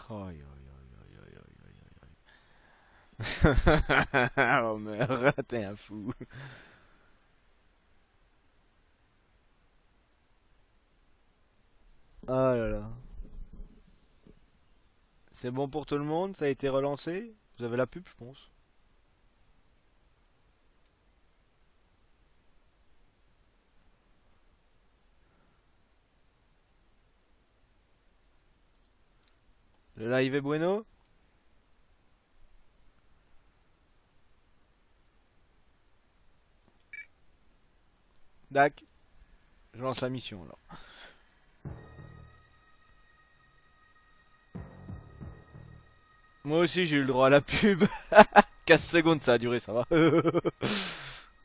Aïe, aïe, aïe, aïe, aïe, aïe. Oh merde, t'es un fou. Ah là là. C'est bon pour tout le monde, ça a été relancé. Vous avez la pub, je pense. Le live est bueno. Dac, je lance la mission alors. Moi aussi j'ai eu le droit à la pub. 15 secondes ça a duré, ça va.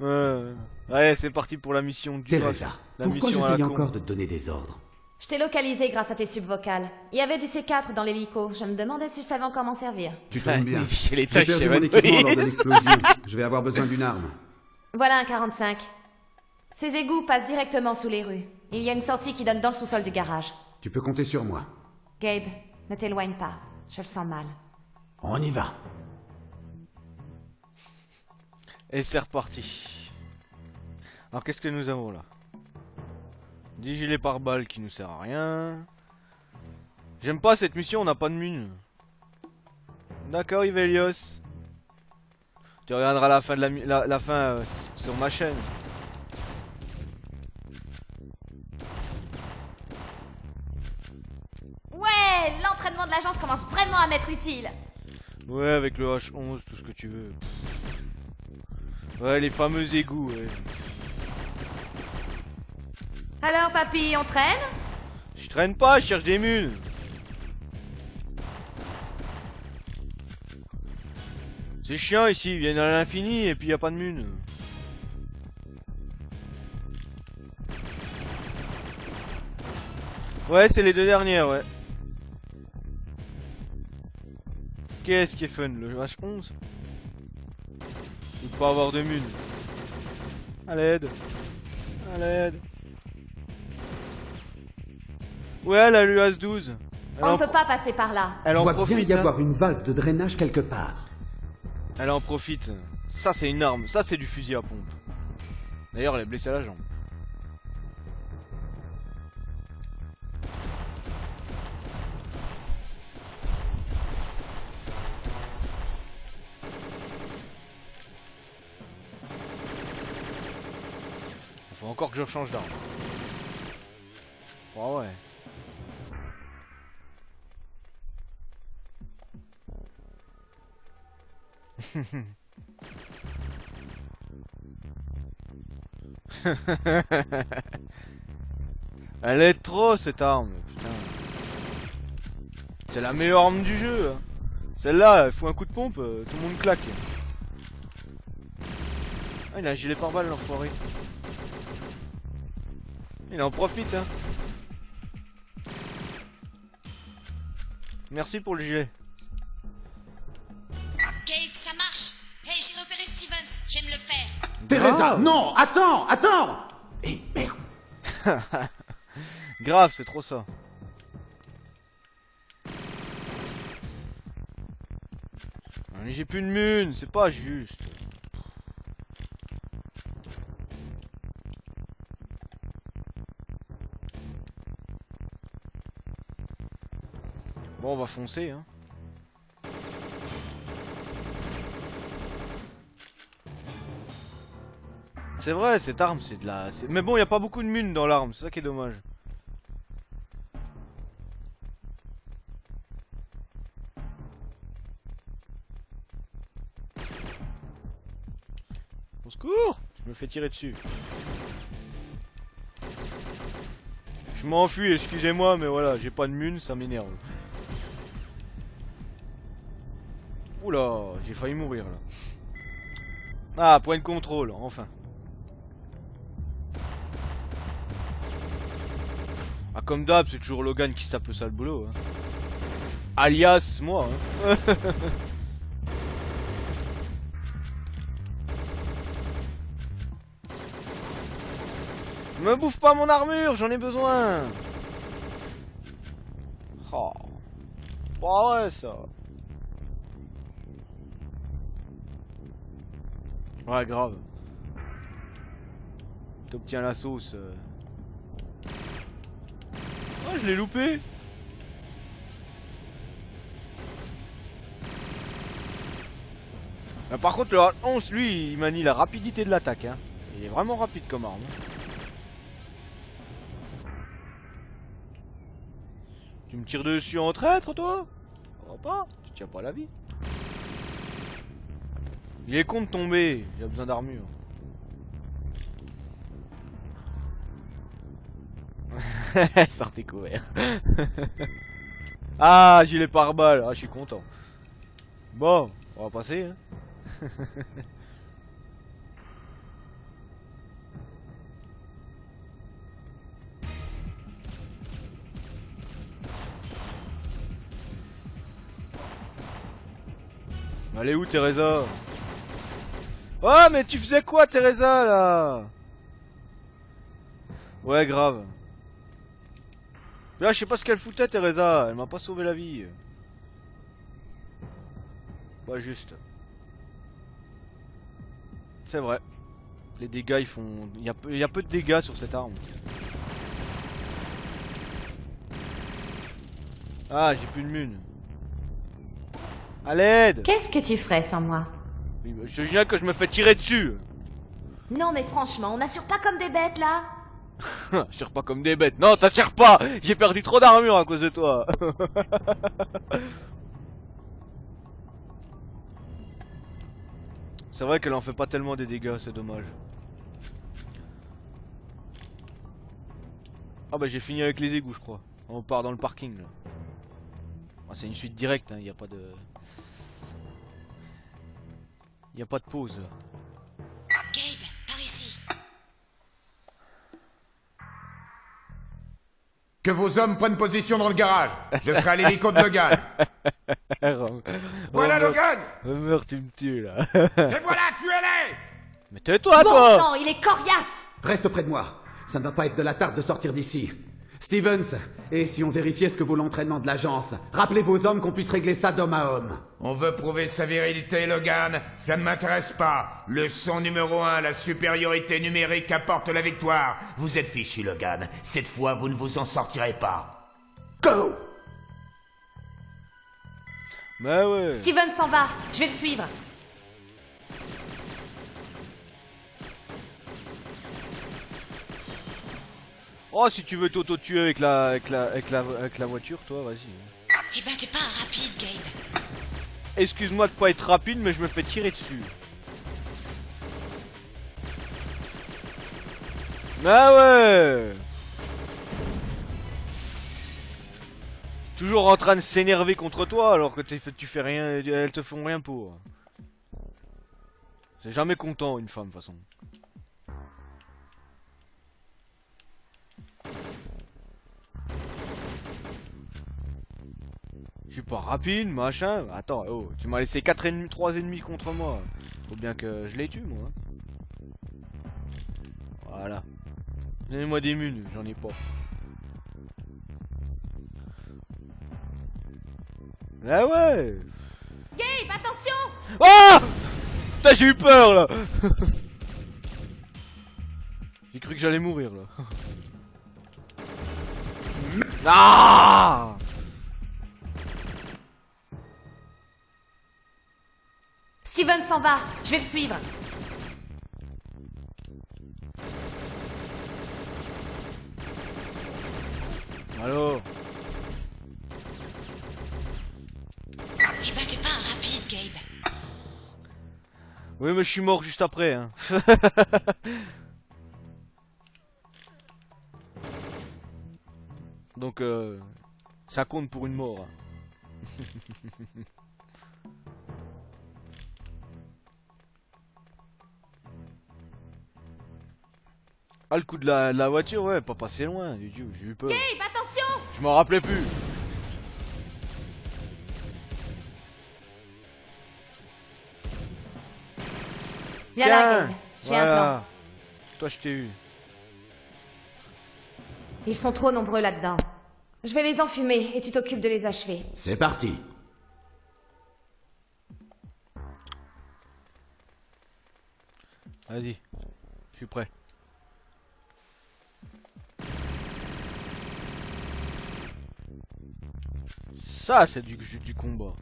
Ouais, c'est parti pour la mission du Teresa, la pourquoi mission à la j'essaye con. encore de te donner des ordres? Je t'ai localisé grâce à tes subvocales. Il y avait du C4 dans l'hélico. Je me demandais si je savais encore m'en servir. Tu tombes bien. Chez les J'ai tâches, perdu c'est mon vrai. équipement lors de l'explosion. Je vais avoir besoin d'une arme. Voilà un 45. Ces égouts passent directement sous les rues. Il y a une sortie qui donne dans le sous-sol du garage. Tu peux compter sur moi. Gabe, ne t'éloigne pas. Je le sens mal. On y va. Et c'est reparti. Alors qu'est-ce que nous avons là? 10 gilets pare-balles qui nous sert à rien. J'aime pas cette mission, on n'a pas de mine. D'accord Ivelios. Tu regarderas la fin de la fin sur ma chaîne. Ouais, l'entraînement de l'agence commence vraiment à m'être utile. Ouais, avec le H11, tout ce que tu veux. Ouais, les fameux égouts, ouais. Alors papy, on traîne? Je traîne pas, je cherche des mules. C'est chiant ici, ils viennent à l'infini et puis y a pas de mules. Ouais, c'est les deux dernières, ouais. Qu'est-ce qui est fun, le H11? Il peut pas avoir de mules. À l'aide. À l'aide. Ouais, elle a l'UAS 12. On ne peut pas passer par là. Elle Je en vois bien profite. y Hein. avoir une valve de drainage quelque part. Elle en profite. Ça, c'est une arme. Ça, c'est du fusil à pompe. D'ailleurs, elle est blessée à la jambe. Faut encore que je change d'arme. Oh ouais. Elle est trop cette arme, putain. C'est la meilleure arme du jeu. Hein. Celle-là, elle fout un coup de pompe, tout le monde claque. Ah, il a un gilet pare-balles l'enfoiré. Il en profite, hein. Merci pour le gilet. Gabe, ça marche. Hey, j'ai repéré Stevens. Je vais me le faire. Teresa, Grave. non, attends, attends. Eh merde. Grave, c'est trop ça. Mais j'ai plus de mune, c'est pas juste. Bon, on va foncer, hein. C'est vrai, cette arme, c'est de la... Mais bon, il y a pas beaucoup de mune dans l'arme, c'est ça qui est dommage. Au secours! Je me fais tirer dessus. Je m'enfuis, excusez-moi, mais voilà, j'ai pas de mune, ça m'énerve. Oula, j'ai failli mourir là. Ah, point de contrôle, enfin. Ah, comme d'hab, c'est toujours Logan qui se tape le sale boulot. Hein. Alias, moi. Hein. Me bouffe pas mon armure, j'en ai besoin. Oh. pas vrai ça. Ouais, grave. T'obtiens la sauce. Oh, je l'ai loupé. Ah, par contre, le Hard 11, lui, il manie la rapidité de l'attaque. Hein. Il est vraiment rapide comme arme. Tu me tires dessus en traître, toi? Ça va pas, tu tiens pas la vie. Il est con de tomber, il a besoin d'armure. Sortez couvert. Ah, gilet pare-balles, ah, je suis content. Bon, on va passer. Hein. Elle est où, Teresa? Oh, mais tu faisais quoi, Teresa, là? Ouais, grave. Là, je sais pas ce qu'elle foutait, Teresa. Elle m'a pas sauvé la vie. Pas juste. C'est vrai. Les dégâts, ils font... Il y a peu de dégâts sur cette arme. Ah, j'ai plus de mune. À l'aide! Qu'est-ce que tu ferais sans moi? Oui, bah, je te signale que je me fais tirer dessus. Non mais franchement, on n'assure pas comme des bêtes là. Tire pas comme des bêtes. Non, t'assures pas. J'ai perdu trop d'armure à cause de toi. C'est vrai qu'elle en fait pas tellement des dégâts, c'est dommage. Ah bah j'ai fini avec les égouts, je crois. On part dans le parking là. Ah, c'est une suite directe, hein, y a pas de... Y a pas de pause. Gabe, par ici. Que vos hommes prennent position dans le garage. Je serai à l'hélico de Logan. Voilà Logan. Meurt, tu me tues là. Et voilà, tuez-les. Mais tais-toi, Bon toi. sang, il est coriace. Reste près de moi. Ça ne va pas être de la tarte de sortir d'ici. Stevens, et si on vérifiait ce que vaut l'entraînement de l'agence, rappelez vos hommes qu'on puisse régler ça d'homme à homme. On veut prouver sa virilité, Logan. Ça ne m'intéresse pas. Leçon numéro 1, la supériorité numérique apporte la victoire. Vous êtes fichu, Logan. Cette fois, vous ne vous en sortirez pas. Go! Bah ouais. Steven s'en va, je vais le suivre. Oh, si tu veux t'auto-tuer avec la voiture, toi, vas-y. Eh ben, t'es pas un rapide, Gabe. Excuse-moi de pas être rapide, mais je me fais tirer dessus. Ah ouais. Toujours en train de s'énerver contre toi alors que tu fais rien, elles te font rien pour. C'est jamais content une femme de toute façon. Je suis pas rapide, machin. Attends, oh, tu m'as laissé 3 ennemis contre moi. Faut bien que je les tue, moi. Voilà. Donnez-moi des munes, j'en ai pas. Ah ouais. Gabe, attention. Oh putain, j'ai eu peur, là. J'ai cru que j'allais mourir, là. Ah. Steven s'en va, je vais le suivre. Alors. Eh ben, t'es pas un rapide, Gabe. Oui, mais je suis mort juste après, hein. Donc, ça compte pour une mort. Hein. Ah, le coup de la voiture, ouais, pas passé loin, du coup, j'ai eu peur. Gabe, attention. Je m'en rappelais plus. Viens là, Gabe, j'ai un plan. Voilà. Toi, je t'ai eu. Ils sont trop nombreux là-dedans. Je vais les enfumer et tu t'occupes de les achever. C'est parti. Vas-y, je suis prêt. Ça, c'est du jeu du combat.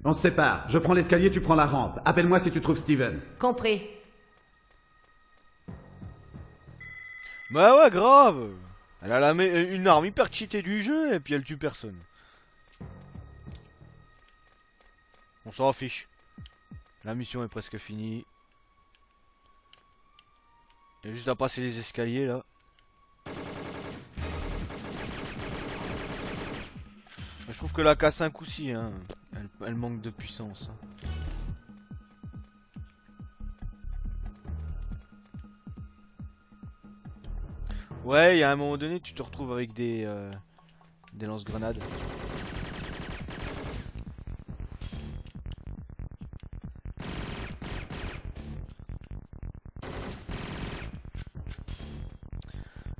On se sépare. Je prends l'escalier, tu prends la rampe. Appelle-moi si tu trouves Stevens. Compris. Bah ouais, grave. Elle a une arme hyper cheatée du jeu et puis elle tue personne. On s'en fiche. La mission est presque finie. Il y a juste à passer les escaliers là. Je trouve que la K5 aussi, hein, elle manque de puissance. Hein. Ouais, il y a un moment donné, tu te retrouves avec des lance-grenades.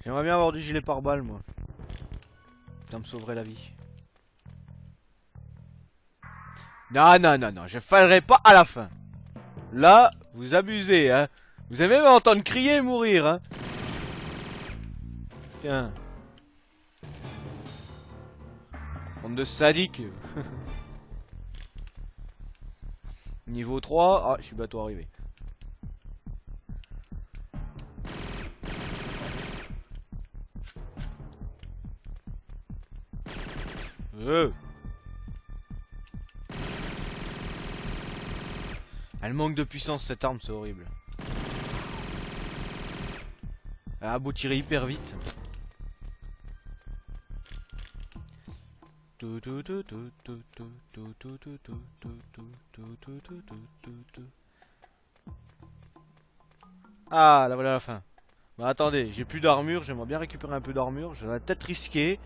J'aimerais bien avoir du gilet pare-balles, moi. Ça me sauverait la vie. Non, non, non, non, je fallerai pas à la fin. Là, vous abusez, hein. Vous aimez m'entendre crier et mourir, hein. Tiens. Bande de sadiques. Niveau 3. Ah, je suis bientôt arrivé. Elle manque de puissance cette arme, c'est horrible. Elle a beau tirer hyper vite. Ah, là voilà la fin. Bah attendez, j'ai plus d'armure, j'aimerais bien récupérer un peu d'armure. Je vais peut-être risquer.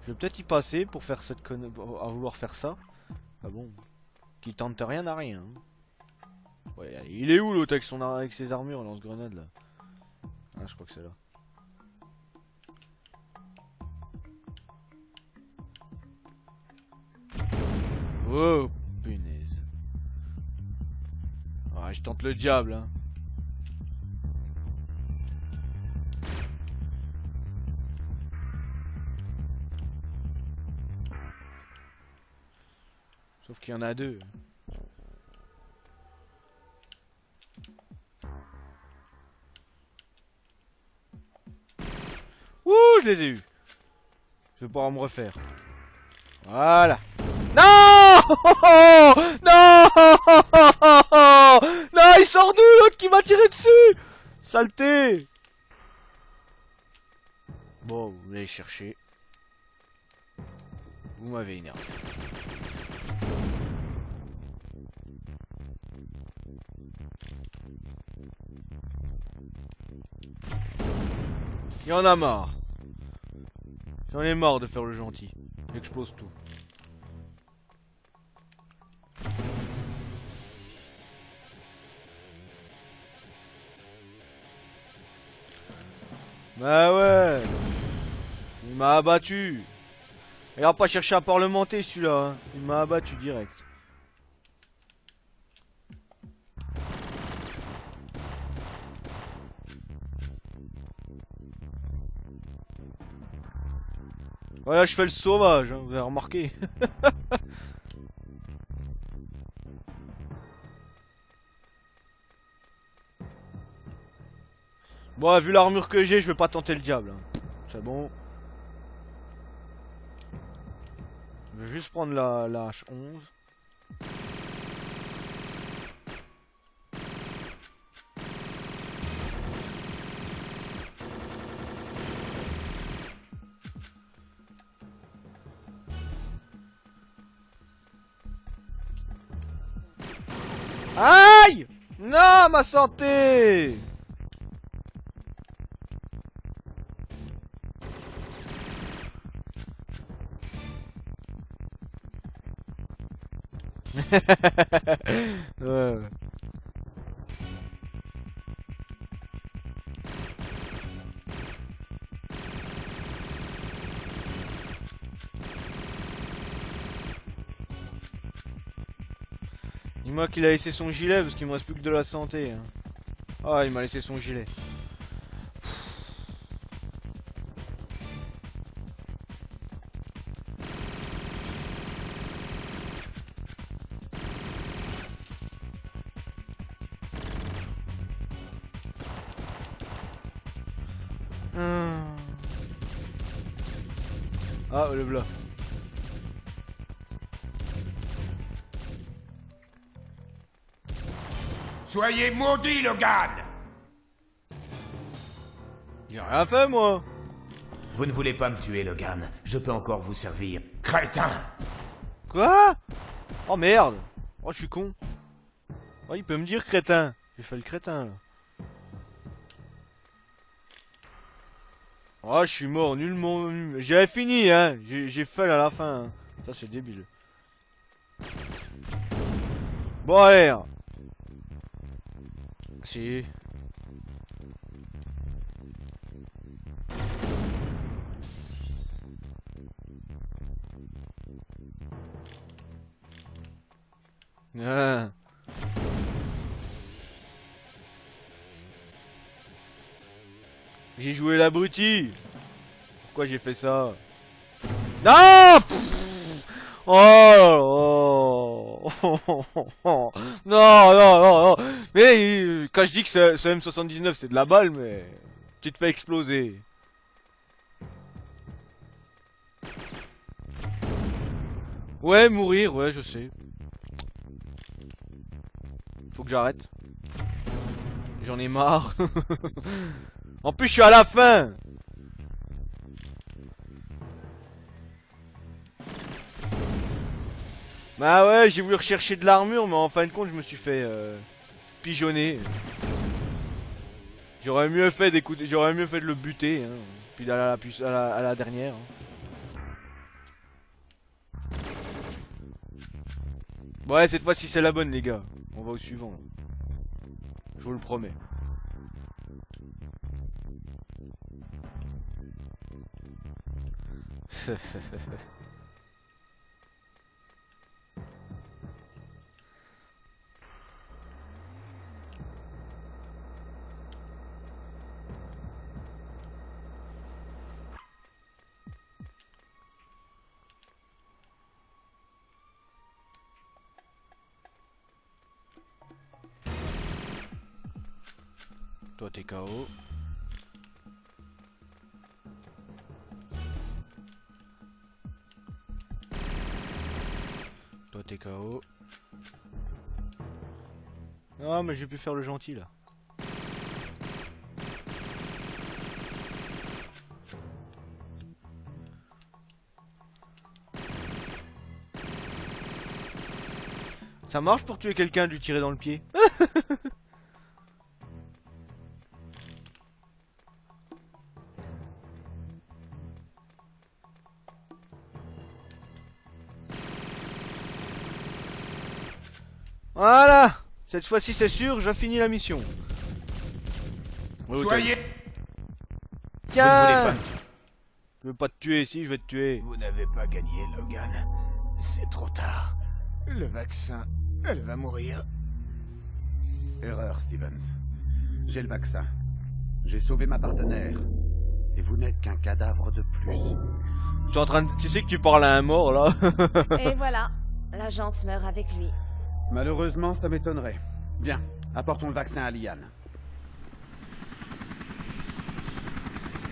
Je vais peut-être y passer pour faire cette à vouloir faire ça. Ah bon, qui tente rien à rien. Ouais, il est où l'autre avec ses armures, lance-grenade là? Ah, je crois que c'est là. Oh, punaise. Ouais, je tente le diable, hein. Sauf qu'il y en a deux. Ouh, je les ai eus. Je vais pouvoir me refaire. Voilà. Non. Non. Non, il sort d'où l'autre qui m'a tiré dessus? Saleté. Bon, vous allez chercher. Vous m'avez énervé. Il y en a marre. J'en ai marre de faire le gentil. J'explose tout. Bah ouais. Il m'a abattu. Il a pas cherché à parlementer celui-là. Hein. Il m'a abattu direct. Voilà, je fais le sauvage, hein, vous avez remarqué. Bon, vu l'armure que j'ai, je vais pas tenter le diable. Hein. C'est bon. Je vais juste prendre la H11. Aïe! Non, ma santé! Ouais. Dis-moi qu'il a laissé son gilet parce qu'il me reste plus que de la santé. Hein. Ah, il m'a laissé son gilet. Ah, le blanc. Soyez maudits, Logan! J'ai rien fait, moi. Vous ne voulez pas me tuer, Logan. Je peux encore vous servir. Crétin! Quoi? Oh merde. Oh, je suis con. Oh, il peut me dire crétin. J'ai fait le crétin, là. Oh, je suis mort, nullement. J'avais fini, hein. J'ai fait à la fin. Hein. Ça, c'est débile. Bon, allez. Si. Ah. J'ai joué l'abruti. Pourquoi j'ai fait ça? Non. Oh, oh. Non, non, non, non. Mais quand je dis que ce M79 c'est de la balle, mais tu te fais exploser. Ouais, mourir, ouais, je sais. Faut que j'arrête. J'en ai marre. En plus, je suis à la fin. Bah ouais, j'ai voulu rechercher de l'armure, mais en fin de compte, je me suis fait pigeonner. J'aurais mieux fait d'écouter, j'aurais mieux fait de le buter, hein, puis d'aller à la dernière. Hein. Ouais, cette fois-ci c'est la bonne, les gars. On va au suivant. Là. Je vous le promets. Toi t'es KO. Toi t'es KO. Ah mais j'ai pu faire le gentil là. Ça marche pour tuer quelqu'un de lui tirer dans le pied. Voilà. Cette fois-ci c'est sûr, j'ai fini la mission. Soyez... Tiens. Je veux pas te tuer, si je vais te tuer. Vous n'avez pas gagné, Logan. C'est trop tard. Le vaccin, elle va mourir. Erreur, Stevens. J'ai le vaccin. J'ai sauvé ma partenaire. Et vous n'êtes qu'un cadavre de plus. Tu es en train de... Tu sais que tu parles à un mort, là. Et voilà, l'agence meurt avec lui. Malheureusement, ça m'étonnerait. Bien, apportons le vaccin à Liane.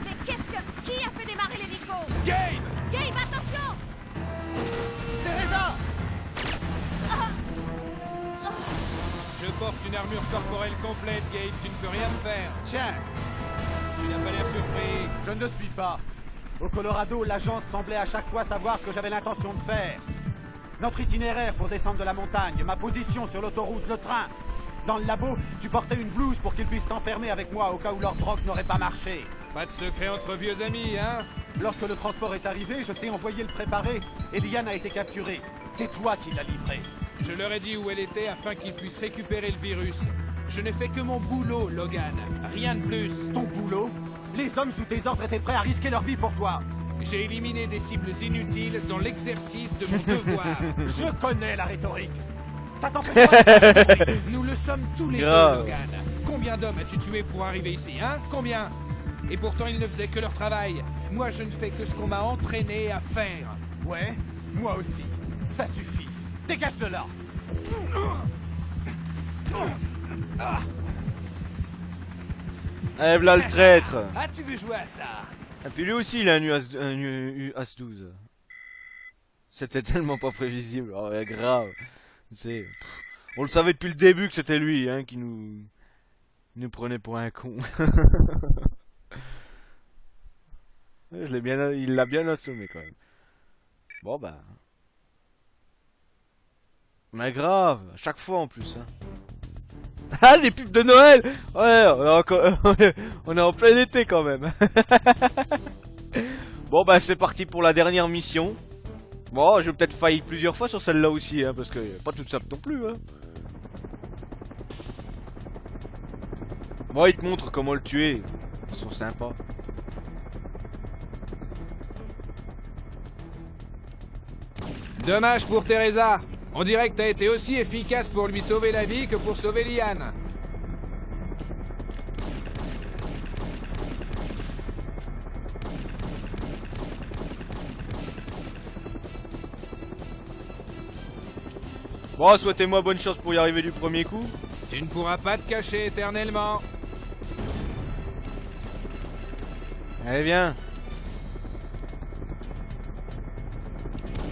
Mais qu'est-ce que... Qui a fait démarrer l'hélico? Gabe! Gabe, attention! Teresa! Je porte une armure corporelle complète, Gabe, tu ne peux rien me faire. Tiens, Tu n'as pas l'air surpris. je ne le suis pas. Au Colorado, l'agence semblait à chaque fois savoir ce que j'avais l'intention de faire. Notre itinéraire pour descendre de la montagne, ma position sur l'autoroute, le train. Dans le labo, tu portais une blouse pour qu'ils puissent t'enfermer avec moi au cas où leur drogue n'aurait pas marché. Pas de secret entre vieux amis, hein? Lorsque le transport est arrivé, je t'ai envoyé le préparer et Liane a été capturée. C'est toi qui l'as livré. Je leur ai dit où elle était afin qu'ils puissent récupérer le virus. Je n'ai fait que mon boulot, Logan. Rien de plus. Ton boulot? Les hommes sous tes ordres étaient prêts à risquer leur vie pour toi. J'ai éliminé des cibles inutiles dans l'exercice de mon devoir. Je connais la rhétorique. Ça t'empêche pas. Nous le sommes tous les deux, Grave. Logan. Combien d'hommes as-tu tué pour arriver ici, hein? Combien? Et pourtant, ils ne faisaient que leur travail. Moi, je ne fais que ce qu'on m'a entraîné à faire. Ouais, moi aussi. Ça suffit. Dégage de là. Eh, voilà le traître. Ah, tu veux jouer à ça? Et puis lui aussi, il a un As-12. C'était tellement pas prévisible. Oh, ouais, grave. Tu sais, on le savait depuis le début que c'était lui, hein, qui nous prenait pour un con. Il l'a bien assommé quand même. Bon bah. Mais grave, à chaque fois en plus. Hein. Ah, des pubs de Noël. Ouais, on est en plein été quand même. Bon bah c'est parti pour la dernière mission. Bon, je vais peut-être faillir plusieurs fois sur celle-là aussi, hein, parce que pas toute simple non plus. Hein. Bon, il te montre comment le tuer. Ils sont sympas. Dommage pour Teresa. On dirait que t'as été aussi efficace pour lui sauver la vie que pour sauver Liane. Bon, souhaitez-moi bonne chance pour y arriver du premier coup. Tu ne pourras pas te cacher éternellement. Allez, viens.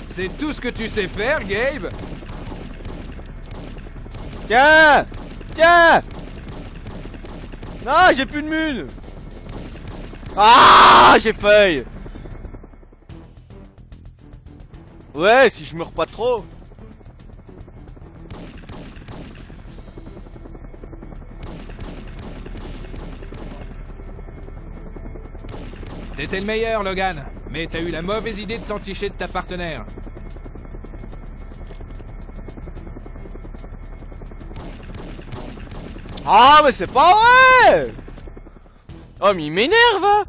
C'est tout ce que tu sais faire, Gabe? Tiens! Tiens! Non, j'ai plus de mune! Ah, j'ai failli! Ouais, si je meurs pas trop. T'étais le meilleur, Logan. Mais t'as eu la mauvaise idée de t'enticher de ta partenaire. Ah, mais c'est pas vrai! Oh, mais il m'énerve, hein!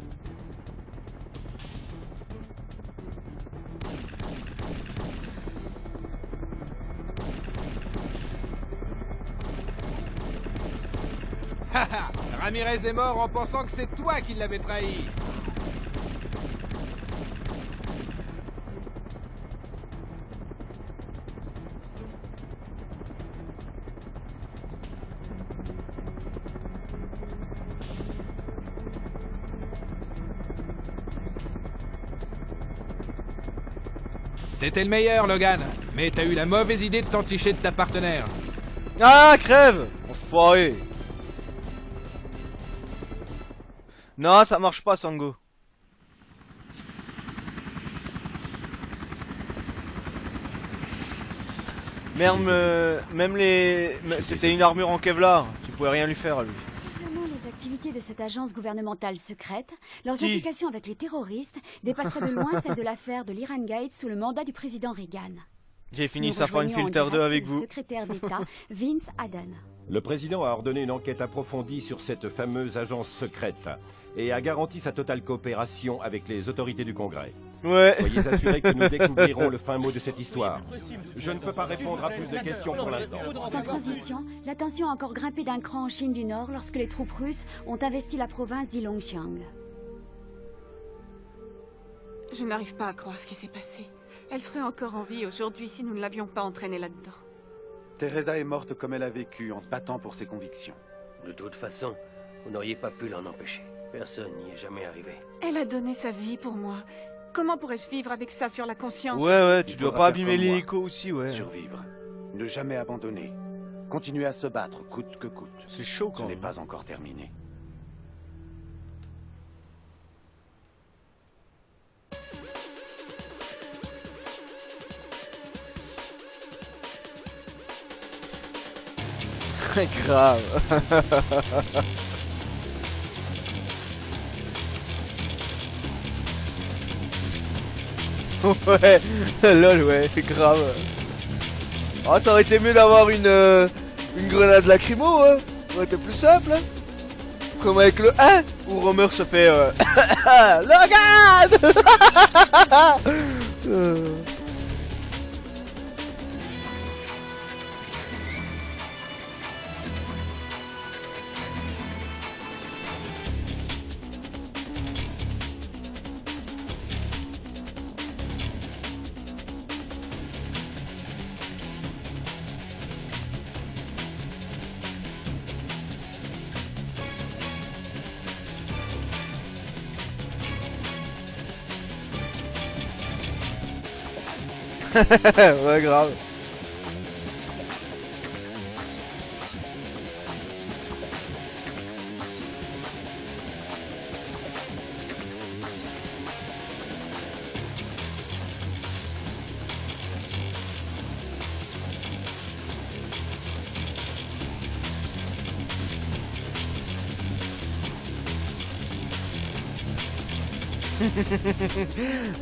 Haha, Ramirez est mort en pensant que c'est toi qui l'avais trahi. T'étais le meilleur, Logan, mais t'as eu la mauvaise idée de t'enticher de ta partenaire. Ah, crève! Enfoiré! Non, ça marche pas, Sango. Merde, même les... C'était une armure en Kevlar. Tu pouvais rien lui faire, à lui. Concernant les activités de cette agence gouvernementale secrète, leurs Si. implications avec les terroristes dépasseraient de loin celles de l'affaire de l'Iran Gate sous le mandat du président Reagan. J'ai fini Nous Safran rejoignons en Filter 2 direct avec le vous. secrétaire d'État Vince Aden. Le président a ordonné une enquête approfondie sur cette fameuse agence secrète et a garanti sa totale coopération avec les autorités du Congrès. Ouais. Soyez assurés que nous découvrirons le fin mot de cette histoire. Je ne peux pas répondre à plus de questions pour l'instant. Sans transition, la tension a encore grimpé d'un cran en Chine du Nord lorsque les troupes russes ont investi la province d'Ilongxiang. Je n'arrive pas à croire ce qui s'est passé. Elle serait encore en vie aujourd'hui si nous ne l'avions pas entraînée là-dedans. Teresa est morte comme elle a vécu, en se battant pour ses convictions. De toute façon, vous n'auriez pas pu l'en empêcher. Personne n'y est jamais arrivé. Elle a donné sa vie pour moi. Comment pourrais-je vivre avec ça sur la conscience? Ouais, tu Il dois faudra pas faire abîmer comme moi. l'hélico aussi, ouais. Survivre. Ne jamais abandonner. Continuer à se battre, coûte que coûte. C'est chaud Ce quand n'est même. pas encore terminé. Grave. Ouais, lol, ouais, grave. Ah, ça aurait été mieux d'avoir une grenade lacrymo, hein. Ça aurait été plus simple, hein. Comme avec le 1, où Romer se fait Logan. Ouais, grave.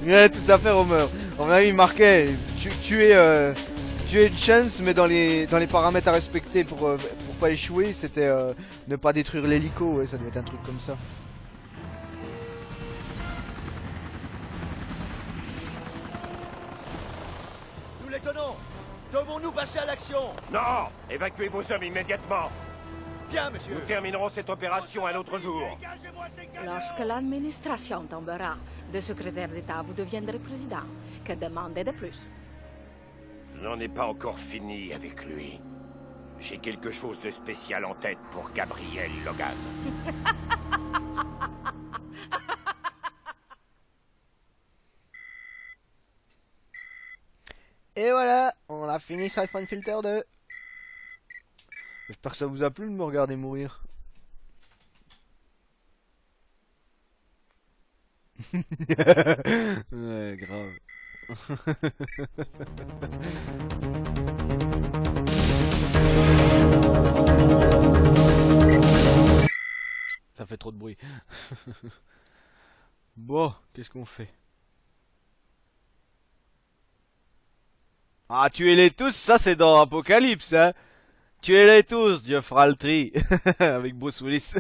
Ouais, tout à fait, Romer. En vrai, il marquait tuer Chance, mais dans les paramètres à respecter pour pas échouer, c'était ne pas détruire l'hélico. Ouais, ça doit être un truc comme ça. Nous les tenons. Devons-nous passer à l'action? Non! Évacuez vos hommes immédiatement. Bien, monsieur. Nous terminerons cette opération un autre jour. Lorsque l'administration tombera, de secrétaire d'État, vous deviendrez président. Que demander de plus? Je n'en ai pas encore fini avec lui. J'ai quelque chose de spécial en tête pour Gabriel Logan. Et voilà, on a fini Siphon Filter 2. J'espère que ça vous a plu de me regarder mourir. Ouais, grave. Ça fait trop de bruit. Bon, qu'est-ce qu'on fait? Ah, tuez-les tous, ça c'est dans Apocalypse, hein. Tuez-les tous, Dieu fera le tri. Avec Bruce Willis.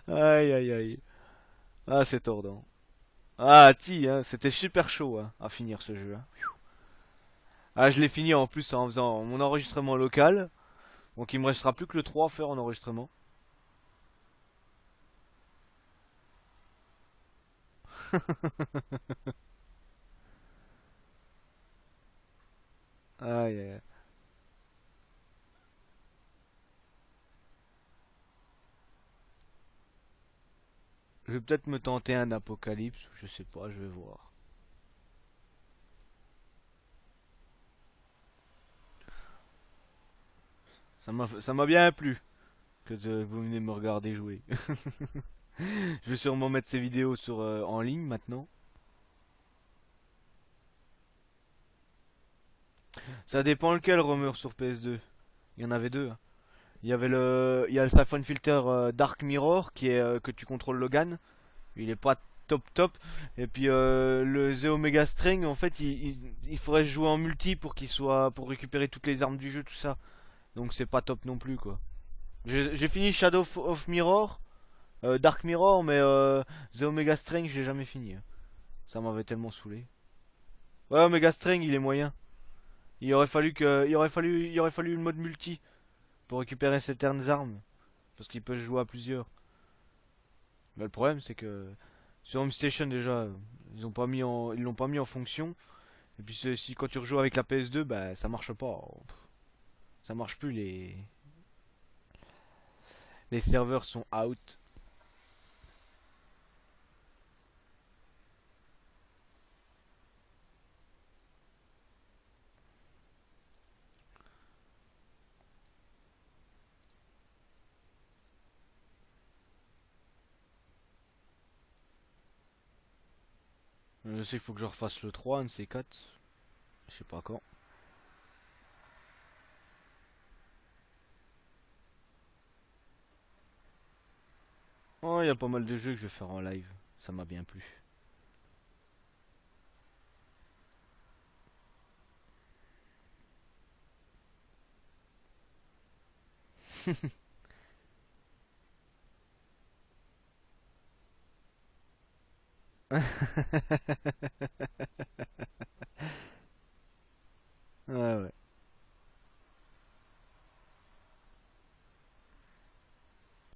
Aïe, aïe, aïe. Ah, c'est tordant. Ah, hein, c'était super chaud hein, à finir ce jeu. Hein. Ah, je l'ai fini en plus en faisant mon enregistrement local. Donc il me restera plus que le 3 à faire en enregistrement. Aïe, aïe. Je vais peut-être me tenter un apocalypse, je sais pas, je vais voir. Ça m'a bien plu que vous venez me regarder jouer. Je vais sûrement mettre ces vidéos sur en ligne maintenant. Ça dépend lequel Romer sur PS2. Il y en avait deux. Hein. Il y a le Siphon Filter Dark Mirror qui est que tu contrôles Logan. Il est pas top. Et puis le The Omega String, en fait, il faudrait jouer en multi pour pour récupérer toutes les armes du jeu, tout ça. Donc c'est pas top non plus quoi. J'ai fini Shadow of Mirror, Dark Mirror, mais The Omega String, je l'ai jamais fini. Hein. Ça m'avait tellement saoulé. Ouais, Omega String, il est moyen. Il aurait fallu le mode multi pour récupérer certaines armes, parce qu'il peut se jouer à plusieurs. Mais le problème c'est que sur Home Station déjà, ils l'ont pas mis en fonction. Et puis si quand tu rejoues avec la PS2, bah ça marche pas. Ça marche plus, les serveurs sont out. Je sais qu'il faut que je refasse le 3, un de ces 4. Je sais pas quand. Oh, il y a pas mal de jeux que je vais faire en live. Ça m'a bien plu. Ouais, ouais.